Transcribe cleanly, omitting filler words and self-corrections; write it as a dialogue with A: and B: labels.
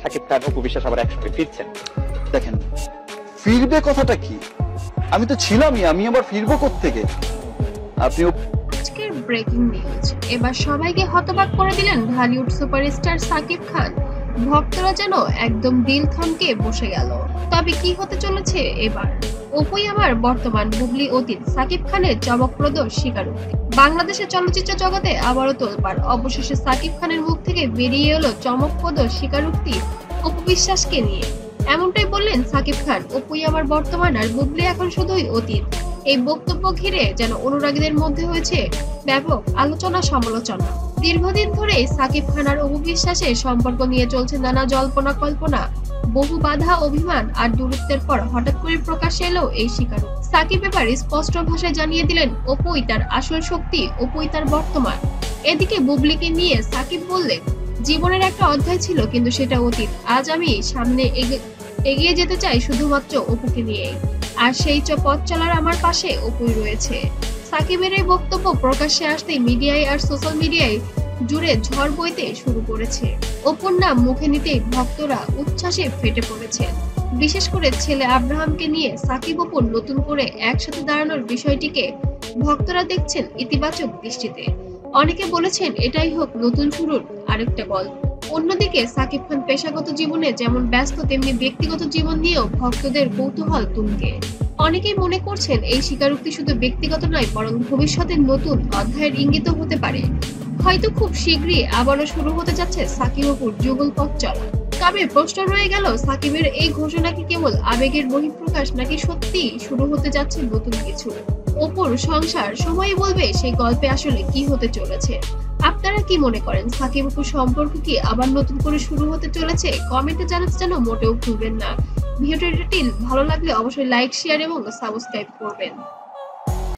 A: শাকিব খান অপু বিশ্বাস আবার একসঙ্গে ফিরছেন।
B: দেখেন, ফিরবে কথাটা কি? আমি তো ছিলামই, আমি আবার ফিরবো কোত্থেকে? আপনি
C: আজকের ব্রেকিং নিউজ, এবার সবাইকে হতবাক করে দিলেন ঢালিউড সুপারস্টার সাকিব খান। ভক্তরা যেন একদম দিল থমকে বসে গেল। তবে কি হতে চলেছে এবার? অপুই আমার বর্তমান, বুবলি অতীত, সাকিব খানের চমকপ্রদ স্বীকারোক্তি। বাংলাদেশের চলচ্চিত্র জগতে আবারও তোলপাড়। অবশেষে সাকিব খানের মুখ থেকে বেরিয়ে এলো চমকপ্রদ স্বীকারোক্তি অপু বিশ্বাসকে নিয়ে। এমনটাই বললেন সাকিব খান, অপুই আমার বর্তমান আর বুবলি এখন শুধুই অতীত। এই বক্তব্য ঘিরে যেন অনুরাগীদের মধ্যে হয়েছে ব্যাপক আলোচনা সমালোচনা। দীর্ঘদিন ধরে সাকিব খান আর অপু বিশ্বাসের সম্পর্ক নিয়ে চলছে নানা জল্পনা কল্পনা। বহু বাধা, অভিমান আর দূরত্বের পর হঠাৎ করে প্রকাশ্যে এলো এই স্বীকারোক্তি। সাকিব এবার স্পষ্ট ভাষায় জানিয়ে দিলেন অপুই তার আসল শক্তি, অপুই তার বর্তমান। এদিকে বুবলিকে নিয়ে সাকিব বললেন, জীবনের একটা অধ্যায় ছিল কিন্তু সেটা অতীত। আজ আমি সামনে এগিয়ে যেতে চাই শুধুমাত্র অপুকে নিয়ে, আর সেই পথ চলার আমার পাশে অপুই রয়েছে। সাকিবের এই বক্তব্য প্রকাশ্যে আসতেই মিডিয়ায় আর সোশ্যাল মিডিয়ায় জুড়ে ঝড় বইতে শুরু করেছে। অপুর নাম মুখে নিতেই ভক্তরা উচ্ছ্বাসে ফেটে পড়েছেন। বিশেষ করে ছেলে আব্রাহামকে নিয়ে সাকিব অপুর নতুন করে একসাথে দাঁড়ানোর বিষয়টিকে ভক্তরা দেখছেন ইতিবাচক দৃষ্টিতে। অনেকে বলেছেন এটাই হোক নতুন শুরুর আরেকটা গল্প। অন্যদিকে সাকিব খান পেশাগত জীবনে যেমন ব্যস্ত, তেমনি ব্যক্তিগত জীবন নিয়েও ভক্তদের কৌতূহল তুঙ্গে। অনেকেই মনে করছেন এই স্বীকারোক্তি শুধু ব্যক্তিগত নয়, বরং ভবিষ্যতের নতুন অধ্যায়ের ইঙ্গিতও হতে পারে। হয়তো খুব শীঘ্রই আবারও শুরু হতে যাচ্ছে সাকিব অপুর যুগল পথ চলা। তবে প্রশ্ন রয়ে গেল, সাকিবের এই ঘোষণা কি কেবল আবেগের বহিঃপ্রকাশ, নাকি সত্যি শুরু হতে যাচ্ছে নতুন কিছু? অপুর সংসার সময়ই বলবে সেই গল্পে আসলে কি হতে চলেছে। আপনারা কি মনে করেন, সাকিব অপুর সম্পর্ক কি আবার নতুন করে শুরু হতে চলেছে? কমেন্টে জানাতে যেন মোটেও ভুলবেন না। ভিডিওটি ভালো লাগলে অবশ্যই লাইক, শেয়ার এবং সাবস্ক্রাইব করবেন।